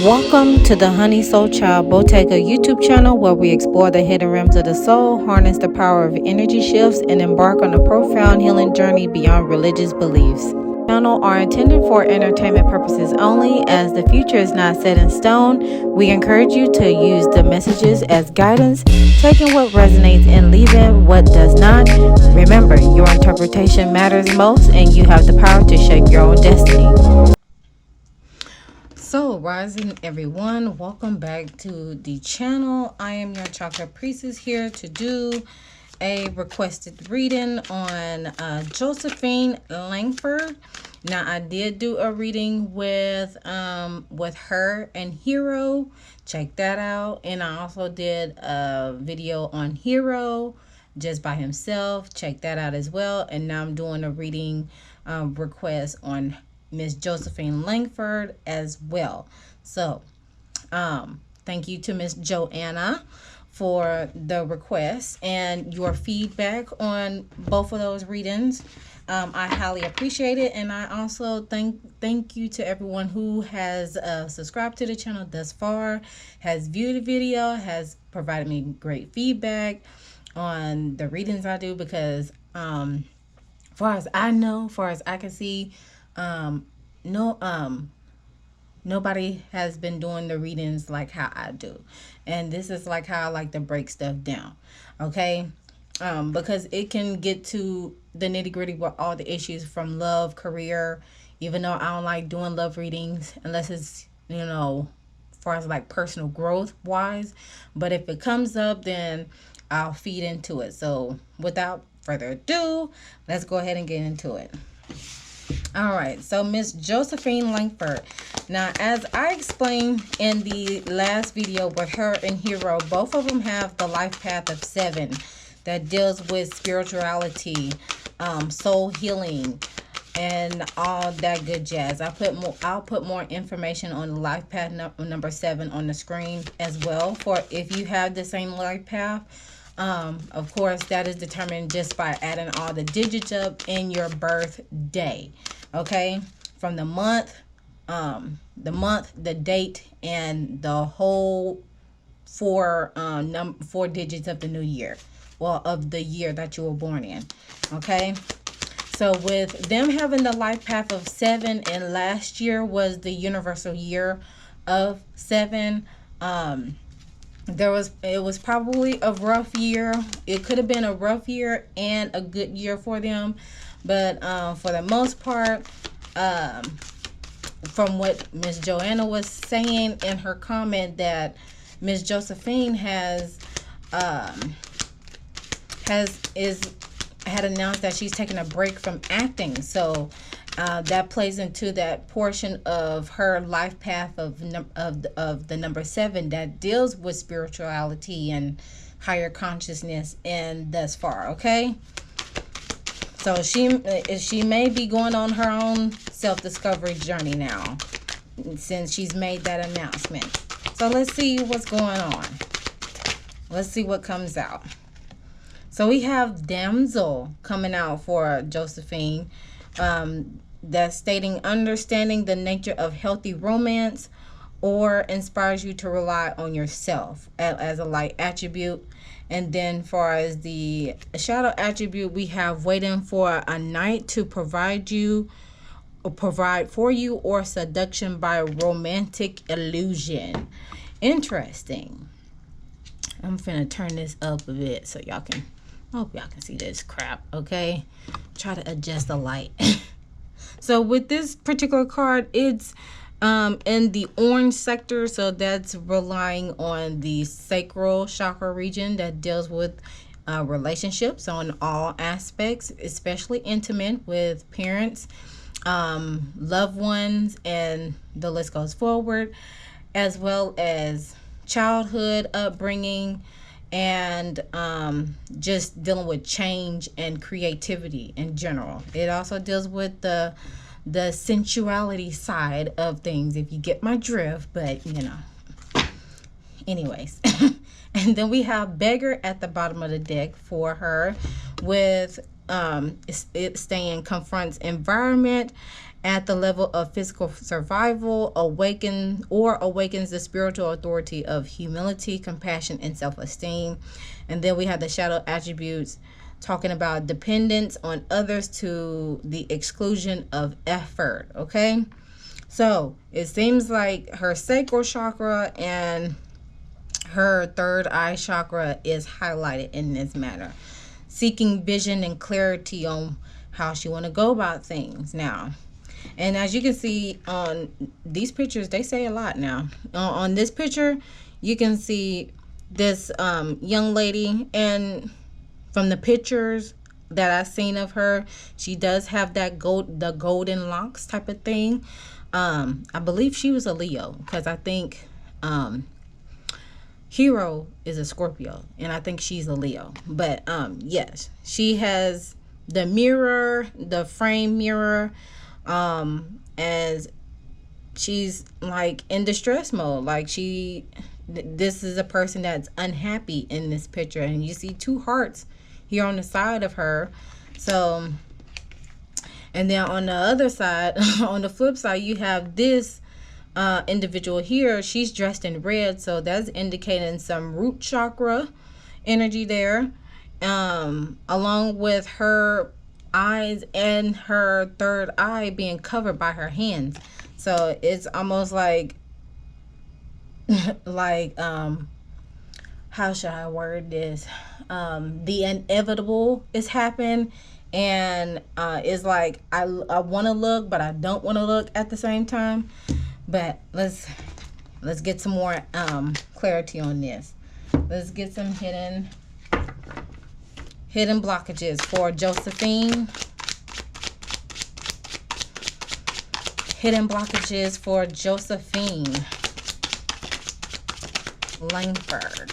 Welcome to the Honey Soul Child Bottega YouTube channel, where we explore the hidden realms of the soul, harness the power of energy shifts, and embark on a profound healing journey beyond religious beliefs. Channel are intended for entertainment purposes only. As the future is not set in stone, we encourage you to use the messages as guidance, taking what resonates and leaving what does not. Remember, your interpretation matters most, and you have the power to shape your own destiny. So, rising everyone, welcome back to the channel. I am your Chakra priestess here to do a requested reading on Josephine Langford. Now, I did do a reading with her and Hero. Check that out. And I also did a video on Hero just by himself. Check that out as well. And now I'm doing a reading request on Miss Josephine Langford as well. So, thank you to Miss Joanna for the request and your feedback on both of those readings. I highly appreciate it, and I also thank you to everyone who has subscribed to the channel thus far, has viewed the video, has provided me great feedback on the readings I do, because far as I know, far as I can see, nobody has been doing the readings like how I do, and this is like how I like to break stuff down, okay? Because it can get to the nitty-gritty with all the issues from love, career, even though I don't like doing love readings unless it's, as far as like personal growth wise. But if it comes up, then I'll feed into it. So without further ado, let's go ahead and get into it. All right, so Miss Josephine Langford. Now, as I explained in the last video with her and Hero, both of them have the life path of 7 that deals with spirituality, soul healing, and all that good jazz. I'll put more information on the life path number 7 on the screen as well, for if you have the same life path. Of course, that is determined just by adding all the digits up in your birthday. Okay, from the month, the date, and the whole 4 digits of the new year, well, of the year that you were born in. Okay, so with them having the life path of 7, and last year was the universal year of 7, it was probably a rough year. It could have been a rough year and a good year for them, but for the most part, from what Miss Joanna was saying in her comment, that Miss Josephine had announced that she's taking a break from acting. So that plays into that portion of her life path of the number 7 that deals with spirituality and higher consciousness, and thus far. Okay, so she may be going on her own self-discovery journey now, since she's made that announcement. So let's see what's going on. Let's see what comes out. So we have Damsel coming out for Josephine. That's stating understanding the nature of healthy romance, or inspires you to rely on yourself as a light attribute. And then far as the shadow attribute, we have waiting for a knight to provide for you, or seduction by romantic illusion. Interesting. I'm finna turn this up a bit so y'all can, I hope y'all can see this crap. Okay, try to adjust the light. So with this particular card, it's in the orange sector, so that's relying on the sacral chakra region that deals with relationships on all aspects, especially intimate with parents, loved ones, and the list goes forward, as well as childhood upbringing, and just dealing with change and creativity in general. It also deals with the sensuality side of things, if you get my drift, but anyways. And then we have beggar at the bottom of the deck for her, with it staying confronts environment at the level of physical survival, awakens the spiritual authority of humility, compassion, and self-esteem. And then we have the shadow attributes talking about dependence on others to the exclusion of effort. Okay, so it seems like her sacral chakra and her third eye chakra is highlighted in this manner, seeking vision and clarity on how she want to go about things now. And as you can see on these pictures, they say a lot now. On this picture, you can see this young lady, and from the pictures that I've seen of her, she does have that the golden locks type of thing. I believe she was a Leo, because I think Hero is a Scorpio, and I think she's a Leo. But yes, she has the mirror, the frame mirror, as she's like in distress mode. Like this is a person that's unhappy in this picture, and you see two hearts here on the side of her. So, and then on the other side, on the flip side, you have this individual here. She's dressed in red, so that's indicating some root chakra energy there, along with her eyes and her third eye being covered by her hands. So it's almost like how should I word this? The inevitable is happening, and it's like I want to look, but I don't want to look at the same time. But let's get some more clarity on this. Let's get some hidden blockages for Josephine. Hidden blockages for Josephine Langford.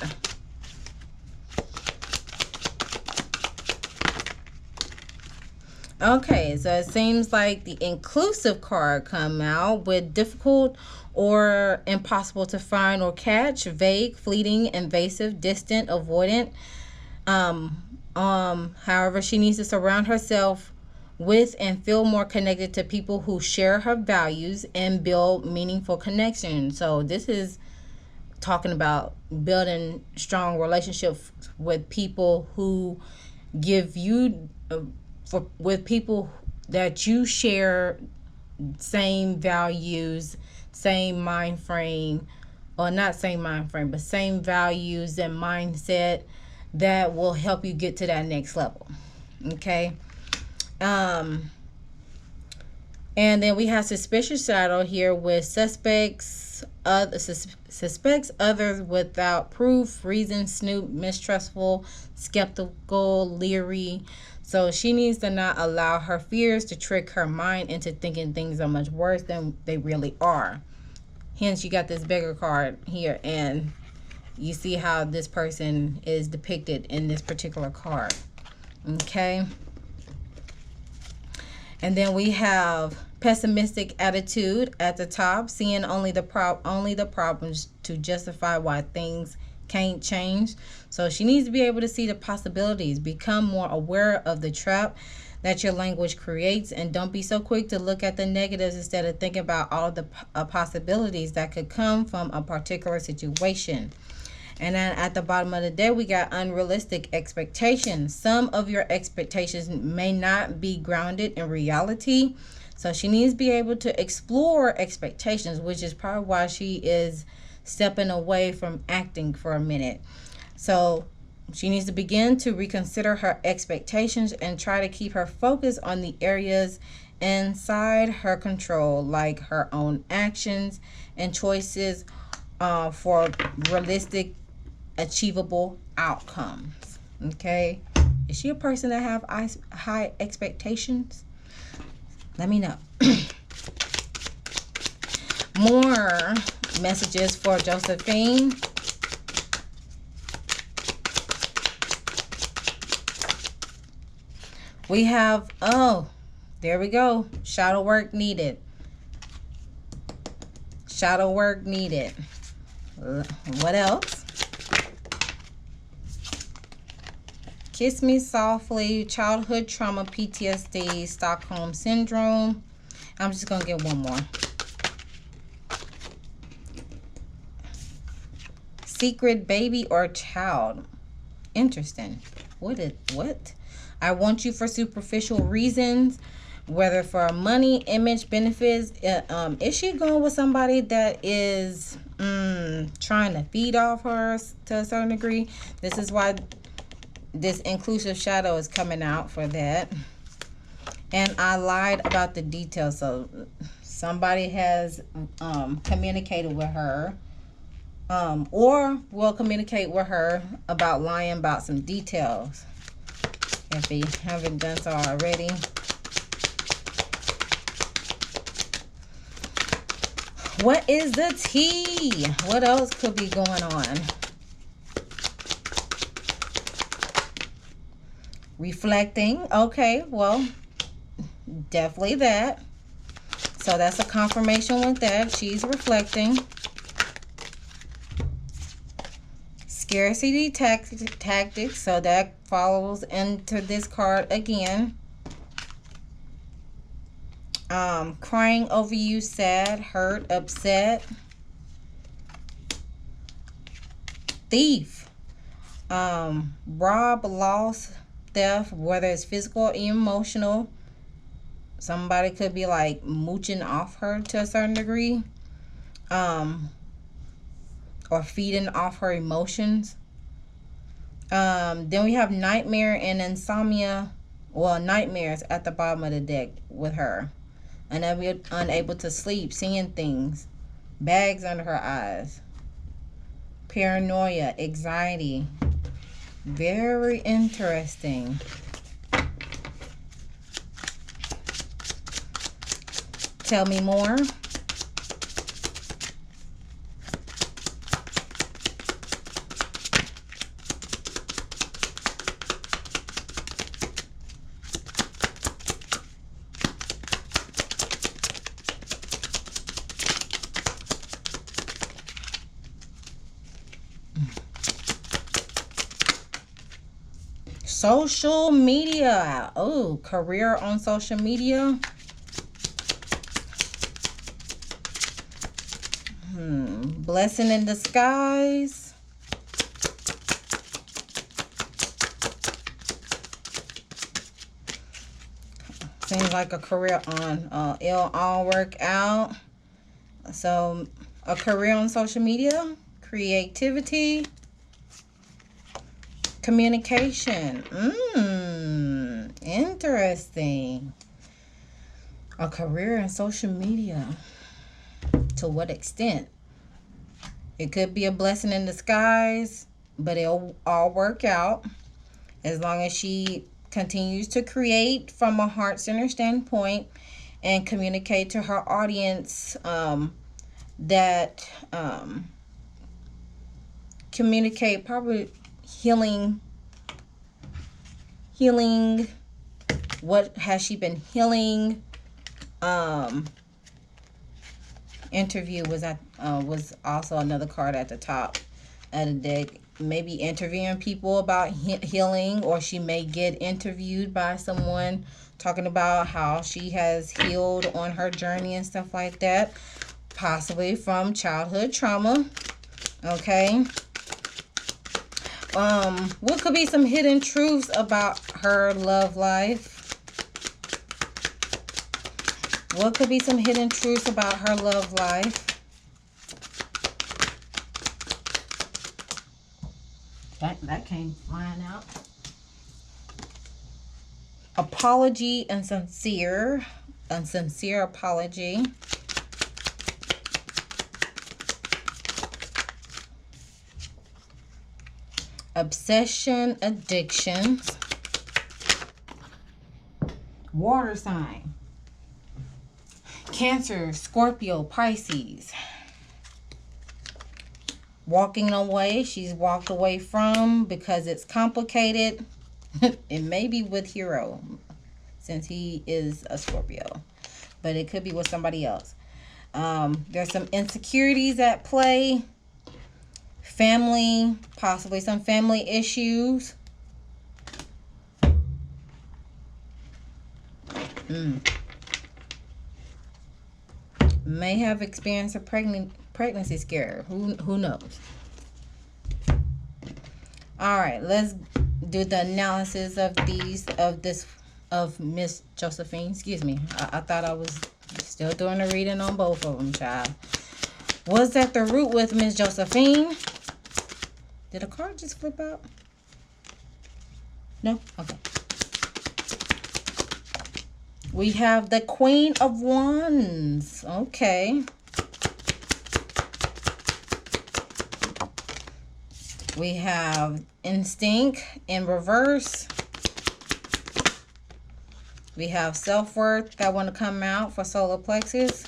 Okay, so it seems like the inclusive card come out with difficult or impossible to find or catch, vague, fleeting, invasive, distant, avoidant. However, she needs to surround herself with and feel more connected to people who share her values and build meaningful connections. So this is talking about building strong relationships with people who give you with people that you share same values, same mind frame, or not same mind frame, but same values and mindset that will help you get to that next level. Okay. And then we have suspicious shadow here with suspects others without proof, reason, snoop, mistrustful, skeptical, leery. So she needs to not allow her fears to trick her mind into thinking things are much worse than they really are. Hence, you got this bigger card here, and you see how this person is depicted in this particular card. Okay. And then we have pessimistic attitude at the top, seeing only the problems to justify why things can't change. So she needs to be able to see the possibilities, become more aware of the trap that your language creates, and don't be so quick to look at the negatives instead of thinking about all the possibilities that could come from a particular situation. And then at the bottom of the deck, we got unrealistic expectations. Some of your expectations may not be grounded in reality. So she needs to be able to explore expectations, which is probably why she is stepping away from acting for a minute. So she needs to begin to reconsider her expectations and try to keep her focus on the areas inside her control, like her own actions and choices for realistic, achievable outcomes. Okay, is she a person that have high expectations? Let me know. More messages for Josephine. We have, oh, there we go. Shadow work needed. Shadow work needed. What else? Kiss Me Softly, childhood trauma, PTSD, Stockholm Syndrome. I'm just going to get one more. Secret baby or child. Interesting. What? I want you for superficial reasons, whether for money, image, benefits. Is she going with somebody that is trying to feed off her to a certain degree? This is why this inclusive shadow is coming out for that. And I lied about the details. So somebody has communicated with her, or will communicate with her about lying about some details if they haven't done so already. What is the tea? What else could be going on? Reflecting. Okay, well, definitely that. So that's a confirmation with that. She's reflecting. Scarcity tactics. So that follows into this card again. Crying over you, sad, hurt, upset. Thief. Rob, loss, theft, whether it's physical or emotional. Somebody could be like mooching off her to a certain degree, or feeding off her emotions. Then we have nightmare and insomnia. Well, nightmares at the bottom of the deck with her. Unable to sleep, seeing things, bags under her eyes, paranoia, anxiety. Very interesting. Tell me more. Social media. Oh, career on social media. Blessing in disguise. Seems like a career on it'll all work out. So a career on social media, creativity, communication. Interesting. A career in social media. To what extent? It could be a blessing in disguise, but it'll all work out as long as she continues to create from a heart-centered standpoint and communicate to her audience that communicate probably healing. What has she been healing? Interview was also another card at the top of the deck. Maybe interviewing people about healing, or she may get interviewed by someone talking about how she has healed on her journey and stuff like that, possibly from childhood trauma. Okay. What could be some hidden truths about her love life? What could be some hidden truths about her love life? That came flying out. Apology and sincere apology. Obsession, addictions. Water sign. Cancer, Scorpio, Pisces. Walking away. She's walked away from because it's complicated. It may be with Hero, since he is a Scorpio. But it could be with somebody else. There's some insecurities at play. Family, possibly some family issues. may have experienced a pregnancy scare. Who knows? All right, let's do the analysis of Miss Josephine. Excuse me. I thought I was still doing a reading on both of them, child. Was at the root with Miss Josephine? Did a card just flip out? No? Okay. We have the Queen of Wands. Okay. We have Instinct in reverse. We have Self-Worth that want to come out for solar plexus.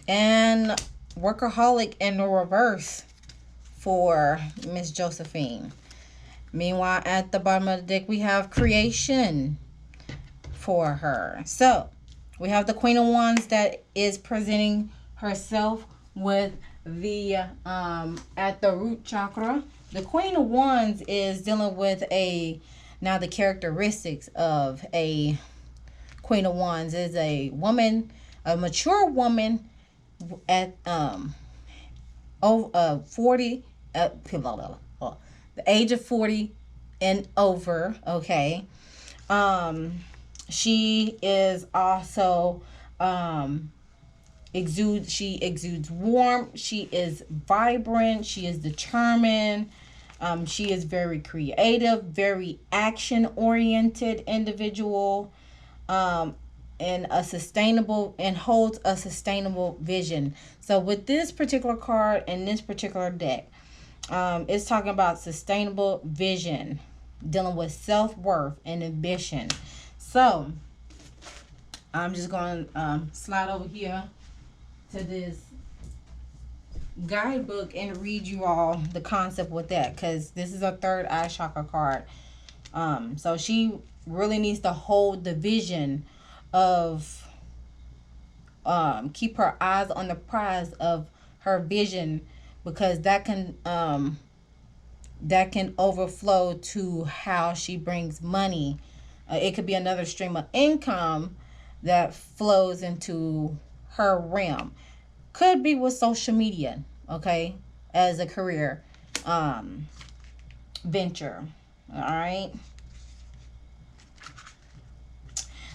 And Workaholic in the reverse for Miss Josephine. Meanwhile, at the bottom of the deck, we have Creation for her. So, we have the Queen of Wands that is presenting herself with the, at the root chakra. The Queen of Wands is dealing with now the characteristics of a Queen of Wands is a woman, a mature woman at 40, the age of 40 and over, okay. She is also she exudes warmth, she is vibrant, she is determined, she is very creative, very action oriented individual, and holds a sustainable vision. So with this particular card and this particular deck, it's talking about sustainable vision, dealing with self-worth and ambition. So I'm just going to slide over here to this guidebook and read you all the concept with that, because this is a third eye chakra card. So she really needs to hold the vision of keep her eyes on the prize of her vision, because that can overflow to how she brings money. It could be another stream of income that flows into her realm. Could be with social media, okay, as a career venture. All right.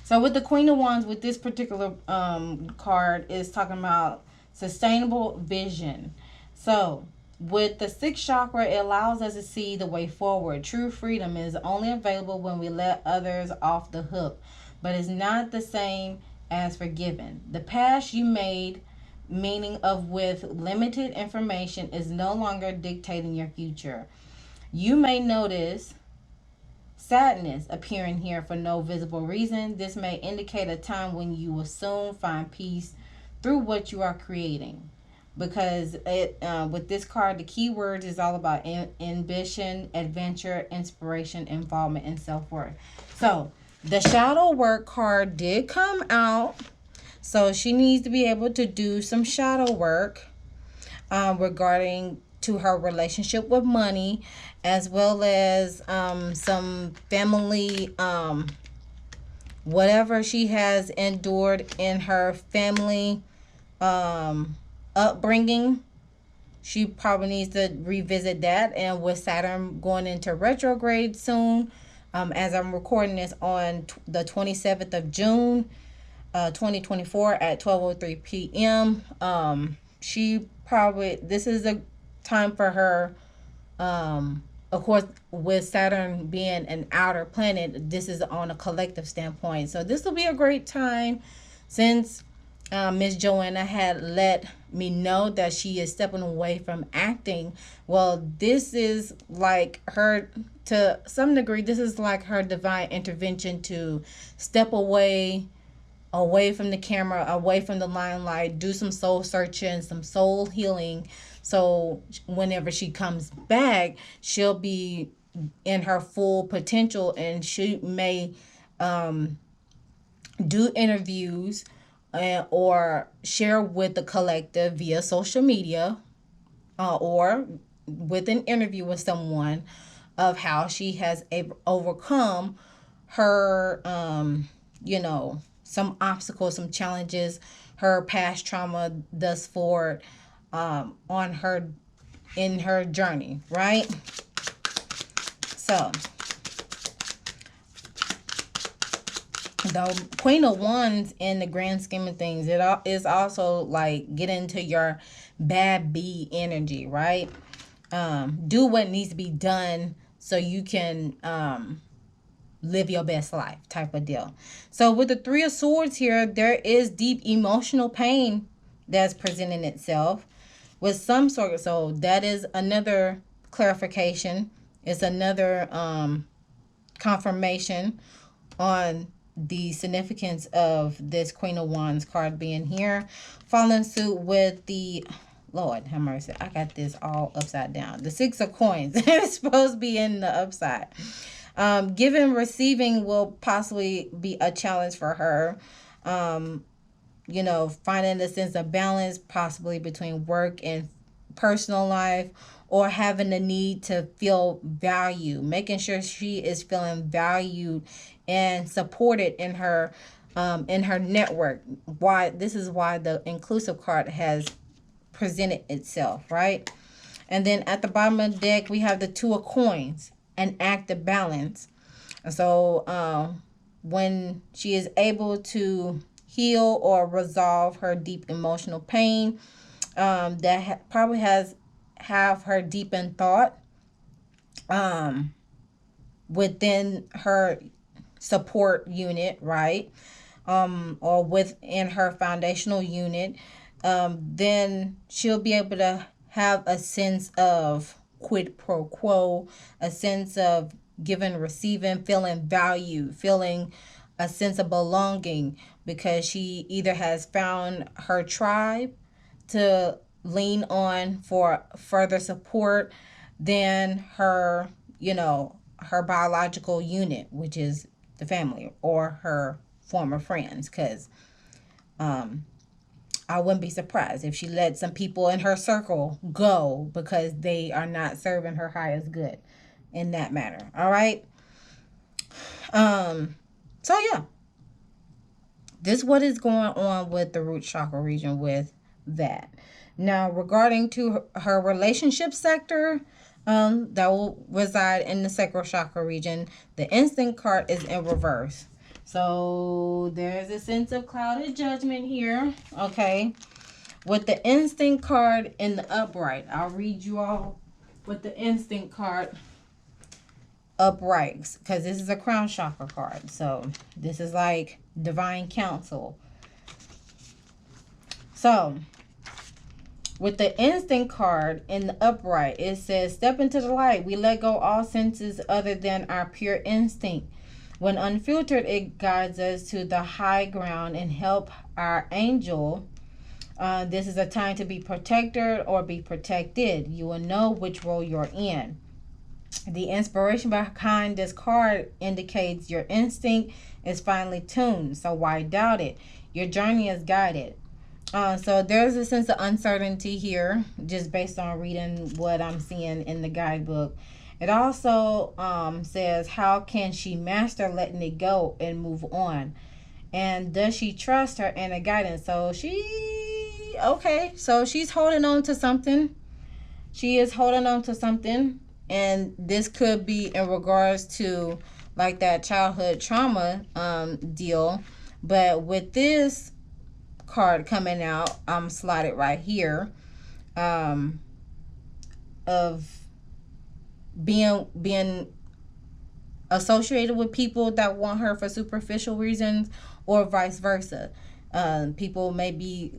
So with the Queen of Wands, with this particular card, is talking about sustainable vision. So with the sixth chakra, it allows us to see the way forward. True freedom is only available when we let others off the hook, but it's not the same as forgiving. The past you made meaning of with limited information is no longer dictating your future. You may notice sadness appearing here for no visible reason. This may indicate a time when you will soon find peace through what you are creating. Because with this card, the key words is all about ambition, adventure, inspiration, involvement, and self-worth. So the shadow work card did come out. So she needs to be able to do some shadow work regarding to her relationship with money, as well as some family, whatever she has endured in her family upbringing. She probably needs to revisit that. And with Saturn going into retrograde soon, as I'm recording this on the 27th of June 2024 at 12:03 p.m. This is a time for her, of course, with Saturn being an outer planet, this is on a collective standpoint. So this will be a great time, since Miss Joanna had let me know that she is stepping away from acting. Well, this is like her, to some degree, this is like her divine intervention to step away from the camera, away from the limelight, do some soul searching, some soul healing. So whenever she comes back, she'll be in her full potential, and she may do interviews or share with the collective via social media, or with an interview with someone, of how she has overcome her, some obstacles, some challenges, her past trauma thus forward, on her, in her journey, right? So the Queen of Wands, in the grand scheme of things, it is also like get into your bad B energy, right? Do what needs to be done so you can live your best life, type of deal. So with the Three of Swords here, there is deep emotional pain that's presenting itself with some sort. So that is another clarification. It's another confirmation on the significance of this Queen of Wands card being here. Following suit with the, Lord have mercy, I got this all upside down. The Six of Coins. It's supposed to be in the upside. Giving, receiving will possibly be a challenge for her. Finding a sense of balance, possibly between work and personal life, or having the need to feel value, making sure she is feeling valued and supported in her network. This is why the inclusive card has presented itself, right? And then at the bottom of the deck, we have the Two of Coins, an active balance. So when she is able to heal or resolve her deep emotional pain, that probably have her deep in thought within her support unit, right? Or within her foundational unit, then she'll be able to have a sense of quid pro quo, a sense of giving, receiving, feeling valued, feeling a sense of belonging, because she either has found her tribe to lean on for further support than her, her biological unit, which is the family, or her former friends, because I wouldn't be surprised if she let some people in her circle go because they are not serving her highest good in that matter. All right. So yeah, this is what is going on with the root chakra region with that. Now, regarding to her relationship sector, that will reside in the sacral chakra region, the instinct card is in reverse. So there's a sense of clouded judgment here, okay? With the instinct card in the upright, I'll read you all with the instinct card upright, because this is a crown chakra card. So this is like divine counsel. So with the instinct card in the upright, it says, step into the light. We let go all senses other than our pure instinct. When unfiltered, it guides us to the high ground and help our angel. This is a time to be protected or be protected. You will know which role you're in. The inspiration behind this card indicates your instinct is finely tuned. So why doubt it? Your journey is guided. So there's a sense of uncertainty here, just based on reading what I'm seeing in the guidebook. It also says, how can she master letting it go and move on? And does she trust her inner guidance? So so she's holding on to something. She is holding on to something. And this could be in regards to like that childhood trauma deal. But with this card coming out, I'm slotted right here, of being associated with people that want her for superficial reasons, or vice versa. People may be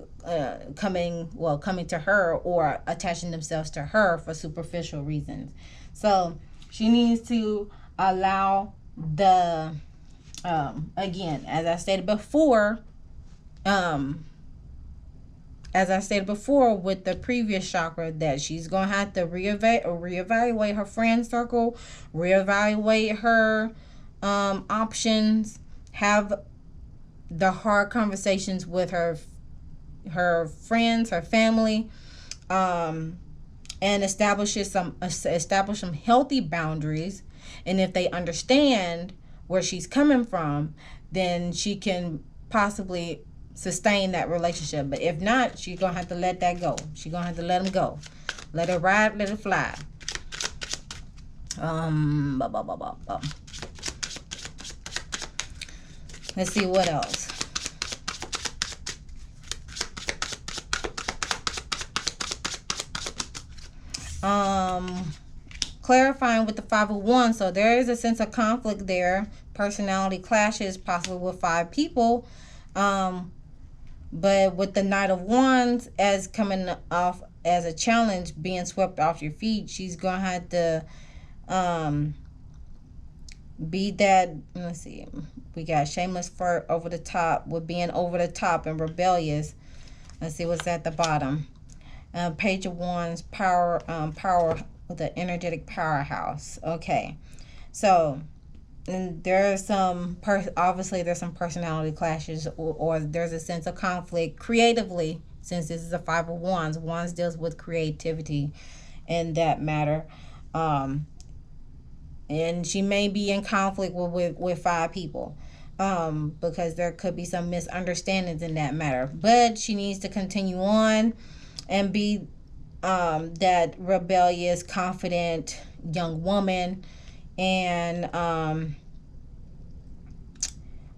coming to her or attaching themselves to her for superficial reasons. So she needs to allow the again, as I stated before, with the previous chakra, that she's going to have to reevaluate her friend circle, reevaluate her options, have the hard conversations with her friends, her family, and establish some healthy boundaries. And if they understand where she's coming from, then she can possibly sustain that relationship. But if not, she's gonna have to let that go. She's gonna have to let him go. Let it ride, let it fly. Let's see what else. Clarifying with the 5 of Wands. So there is a sense of conflict there. Personality clashes possibly with 5 people. But with the Knight of Wands as coming off as a challenge, being swept off your feet, she's gonna have to be that. Let's see, we got shameless flirt, over the top, with being over the top and rebellious. Let's see what's at the bottom. Page of Wands, power with the energetic powerhouse. Okay, so and there's some obviously there's some personality clashes, or there's a sense of conflict creatively, since this is a 5 of Wands. Wands deals with creativity in that matter. And she may be in conflict with 5 people, because there could be some misunderstandings in that matter. But she needs to continue on and be that rebellious, confident young woman. And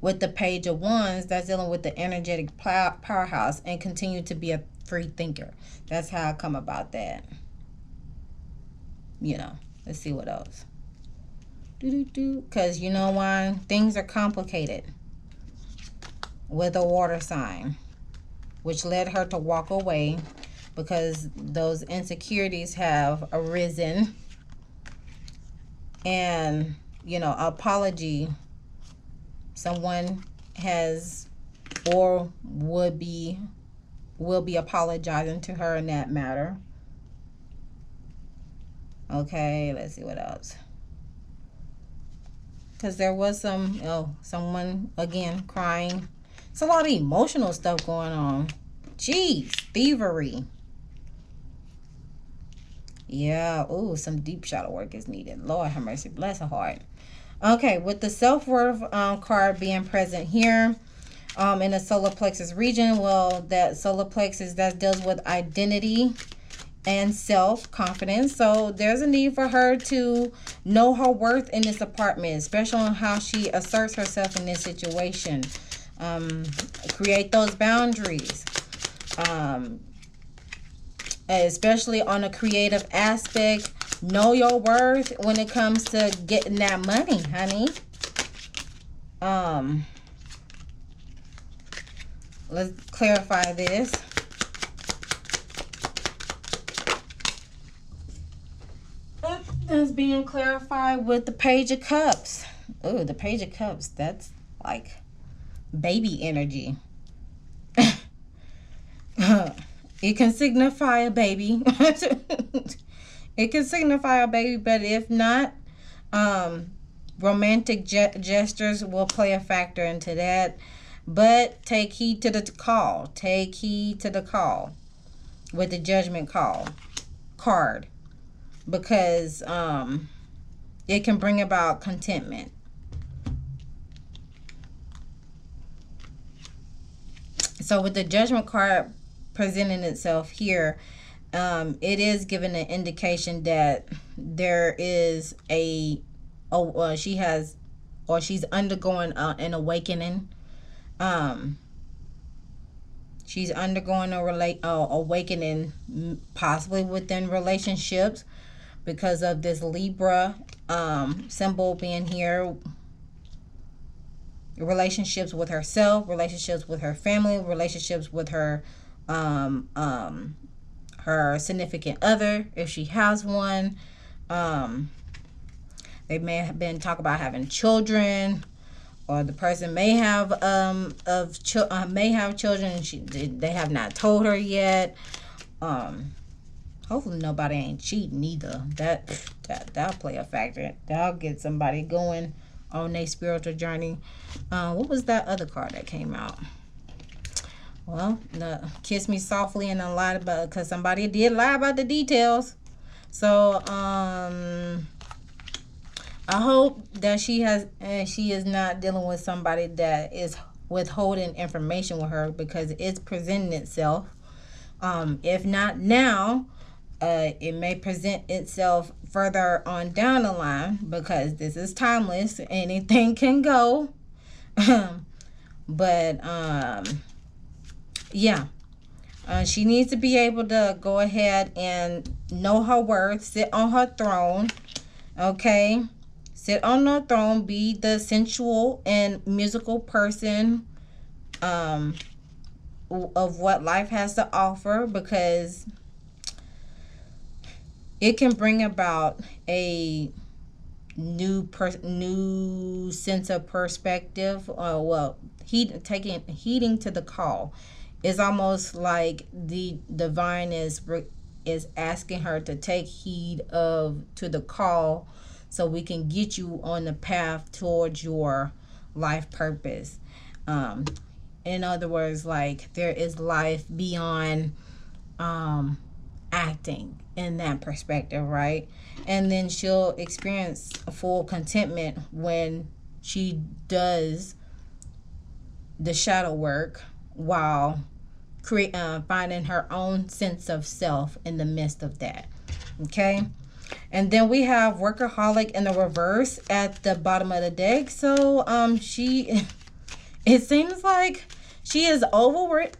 with the Page of Wands, that's dealing with the energetic powerhouse, and continue to be a free thinker. That's how I come about that. You know, let's see what else. Because you know why? Things are complicated with a water sign, which led her to walk away because those insecurities have arisen. And, you know, apology, someone has or will be apologizing to her in that matter. Okay, let's see what else. Because there was someone again crying. It's a lot of emotional stuff going on. Jeez, thievery. Yeah, ooh, some deep shadow work is needed. Lord have mercy, bless her heart. Okay, with the self-worth card being present here in the solar plexus region, well, that solar plexus, that deals with identity and self-confidence. So there's a need for her to know her worth in this apartment, especially on how she asserts herself in this situation. Create those boundaries. Especially on a creative aspect. Know your worth when it comes to getting that money, honey. Let's clarify this. That's being clarified with the Page of Cups. Oh, the Page of Cups. That's like baby energy. It can signify a baby. It can signify a baby, but if not, romantic gestures will play a factor into that. But take heed to the call. Take heed to the call with the Judgment card, because it can bring about contentment. So with the Judgment card presenting itself here, it is giving an indication that there is she's undergoing an awakening. She's undergoing awakening, possibly within relationships, because of this Libra symbol being here. Relationships with herself, relationships with her family, relationships with her her significant other, if she has one. They may have been talking about having children, or the person may have children and they have not told her yet. Hopefully nobody ain't cheating either. That'll play a factor. That'll get somebody going on their spiritual journey. What was that other card that came out? Well, the Kiss Me Softly and I lied about it, because somebody did lie about the details. So, I hope that she is not dealing with somebody that is withholding information with her, because it's presenting itself. If not now, it may present itself further on down the line, because this is timeless. Anything can go. But yeah, she needs to be able to go ahead and know her worth, sit on her throne, okay? Sit on her throne, be the sensual and musical person of what life has to offer, because it can bring about a new sense of perspective. Well, heeding to the call. It's almost like the divine is asking her to take heed of to the call, so we can get you on the path towards your life purpose. In other words, like, there is life beyond acting in that perspective, right? And then she'll experience a full contentment when she does the shadow work, while finding her own sense of self in the midst of that. Okay. And then we have workaholic in the reverse at the bottom of the deck. So she it seems like she is over it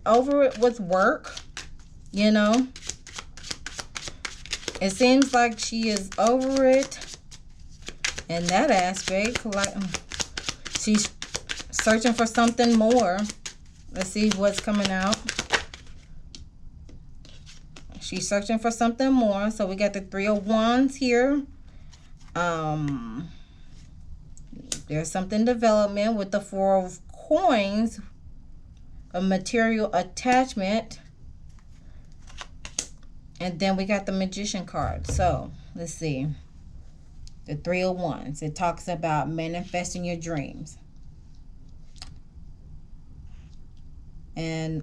with work, you know. It seems like she is over it in that aspect. Like, she's searching for something more. Let's see what's coming out. She's searching for something more. So we got the Three of Wands here. There's something development with the Four of Coins, a material attachment. And then we got the Magician card. So let's see. The Three of Wands. It talks about manifesting your dreams. And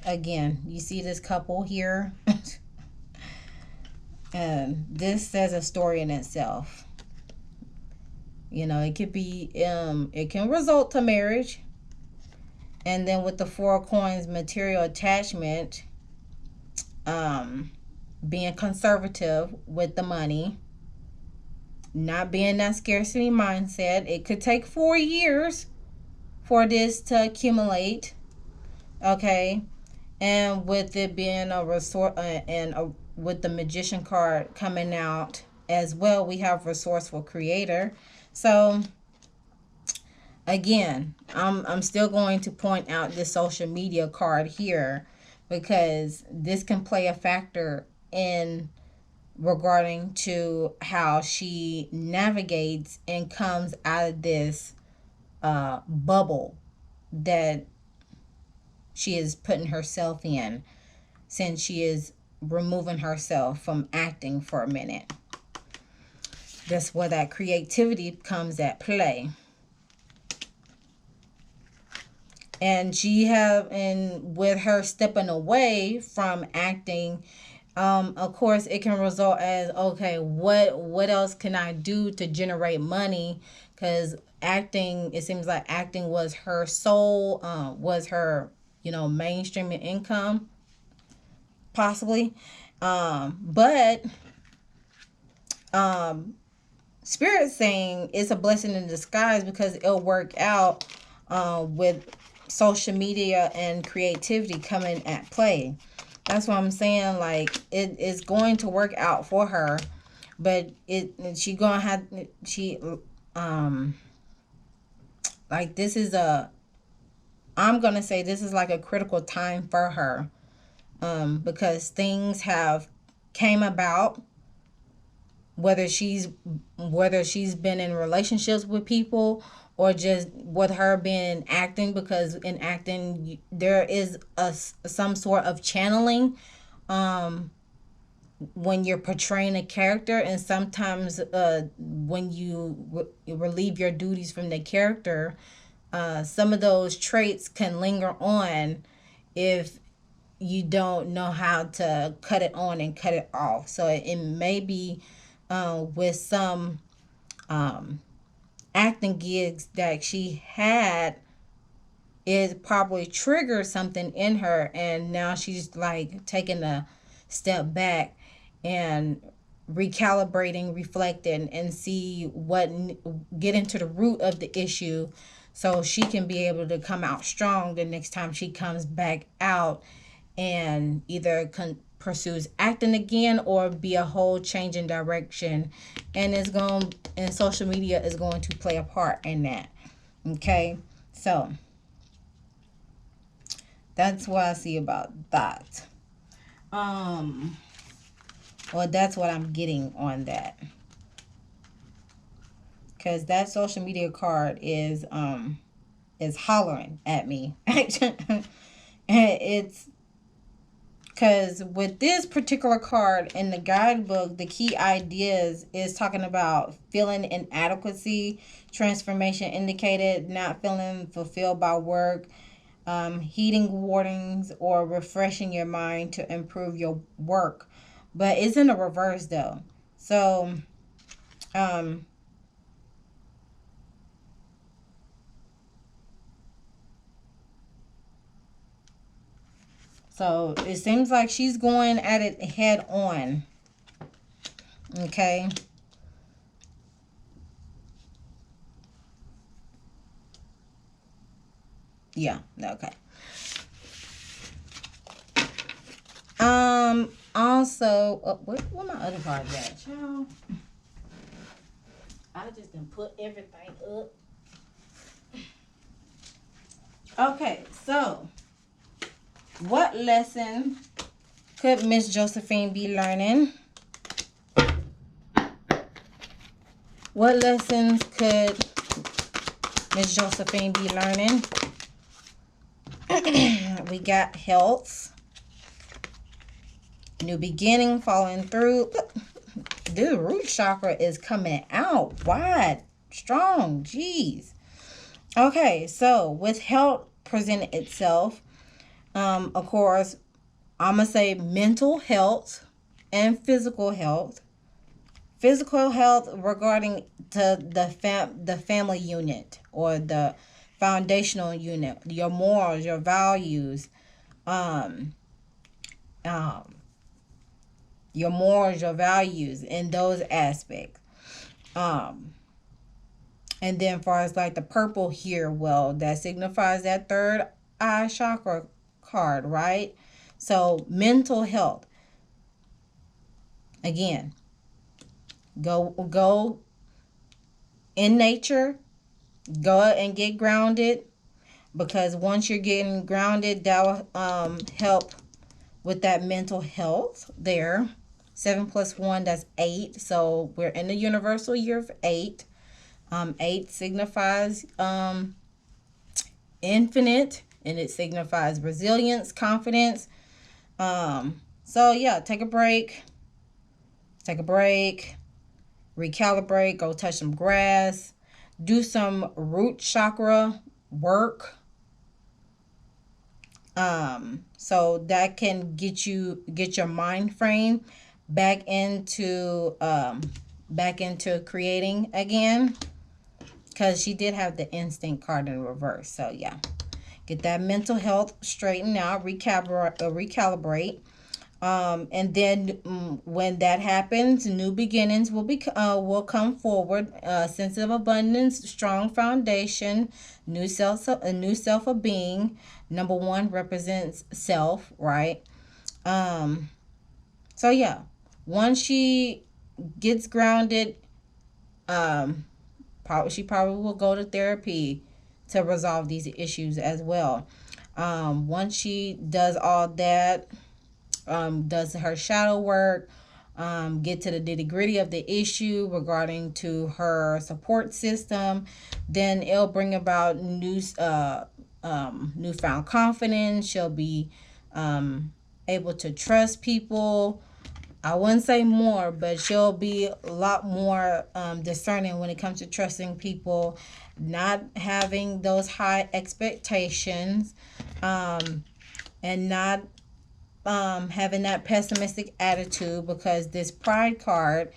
again, you see this couple here. And this says a story in itself. You know, it could be it can result to marriage. And then with the Four of Coins, material attachment, being conservative with the money, not being that scarcity mindset. It could take 4 years for this to accumulate, okay? And with it being a resort, with the Magician card coming out as well, we have resourceful creator. So again, I'm still going to point out this social media card here, because this can play a factor in regarding to how she navigates and comes out of this bubble that she is putting herself in, since she is removing herself from acting for a minute. That's where that creativity comes at play. And with her stepping away from acting, of course, it can result as, okay, what else can I do to generate money? Because acting, it seems like acting was her soul, was her, mainstream income, possibly. But Spirit saying it's a blessing in disguise, because it'll work out with social media and creativity coming at play. That's what I'm saying. Like, it is going to work out for her, but she gonna have like, this is I'm gonna say this is like a critical time for her, because things have came about, whether she's been in relationships with people, or just with her being acting, because in acting there is some sort of channeling when you're portraying a character, and sometimes when you relieve your duties from the character, some of those traits can linger on if you don't know how to cut it on and cut it off. So it may be with some acting gigs that she had, it probably triggered something in her, and now she's like taking a step back and recalibrating, reflecting, and see what, get into the root of the issue, so she can be able to come out strong the next time she comes back out, and either pursues acting again or be a whole change in direction. And it's going, and social media is going to play a part in that. Okay, so that's what I see about that. Well, that's what I'm getting on that. Because that social media card is hollering at me. And it's because with this particular card in the guidebook, the key ideas is talking about feeling inadequacy, transformation indicated, not feeling fulfilled by work, heeding warnings, or refreshing your mind to improve your work. But it's in the reverse though. So, so it seems like she's going at it head on. Okay. Yeah. Okay. Also, where my other cards at, child? I just done put everything up. Okay, so what lesson could Miss Josephine be learning? What lessons could Miss Josephine be learning? We got health, new beginning, following through. The root chakra is coming out wide, strong. Jeez. Okay, so with health presenting itself, of course, I'm gonna say mental health and physical health. Physical health regarding to the family unit, or the foundational unit, your morals, your values, your morals, your values in those aspects. And then far as like the purple here, well, that signifies that third eye chakra card, right? So mental health. Again, go in nature, go and get grounded, because once you're getting grounded, that will help with that mental health there. 7 plus 1, that's 8. So we're in the universal year of 8. 8 signifies infinite, and it signifies resilience, confidence. So yeah, take a break, recalibrate, go touch some grass, do some root chakra work. So that can get your mind frame back into creating again, because she did have the instinct card in reverse. So yeah, get that mental health straightened out, recalibrate. And then when that happens, new beginnings will come forward. Sense of abundance, strong foundation, new self of being. Number 1 represents self, right? So yeah, once she gets grounded, she probably will go to therapy to resolve these issues as well. Once she does all that, does her shadow work, get to the nitty gritty of the issue regarding to her support system, then it'll bring about newfound confidence. She'll be able to trust people. I wouldn't say more, but she'll be a lot more discerning when it comes to trusting people, not having those high expectations, and not having that pessimistic attitude, because this pride card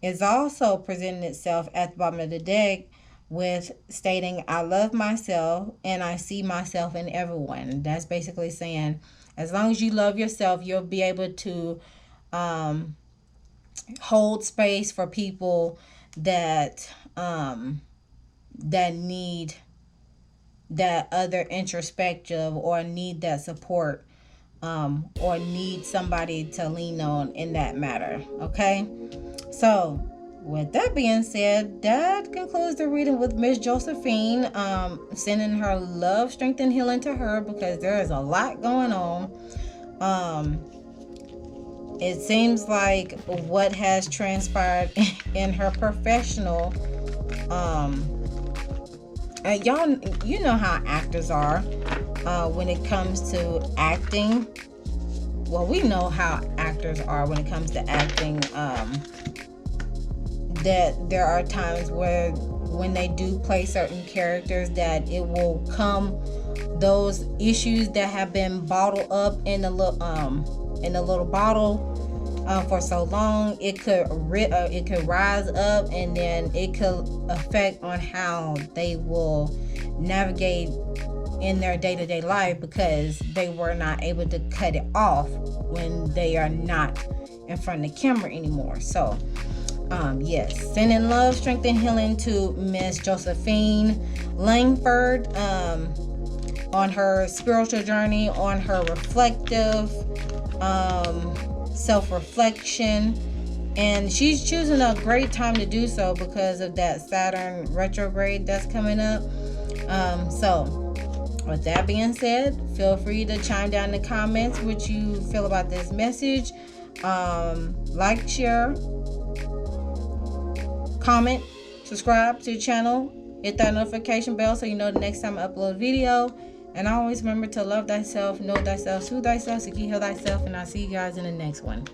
is also presenting itself at the bottom of the deck with stating, I love myself and I see myself in everyone. That's basically saying, as long as you love yourself, you'll be able to hold space for people that that need that other introspective, or need that support, or need somebody to lean on in that matter. Okay, so with that being said, that concludes the reading with Miss Josephine. Sending her love, strength, and healing to her, because there is a lot going on. It seems like what has transpired in her professional, y'all, you know how actors are when it comes to acting. Well, we know how actors are when it comes to acting. That there are times where, when they do play certain characters, that it will come, those issues that have been bottled up in a little bottle for so long, it could rise up, and then it could affect on how they will navigate in their day-to-day life, because they were not able to cut it off when they are not in front of the camera anymore. So yes, sending love, strength, and healing to Miss Josephine Langford on her spiritual journey, on her reflective self-reflection. And she's choosing a great time to do so because of that Saturn retrograde that's coming up. So with that being said, feel free to chime down in the comments what you feel about this message. Like, share, comment, subscribe to the channel, hit that notification bell so you know the next time I upload a video. And always remember to love thyself, know thyself, soothe thyself, seek heal thyself, and I'll see you guys in the next one.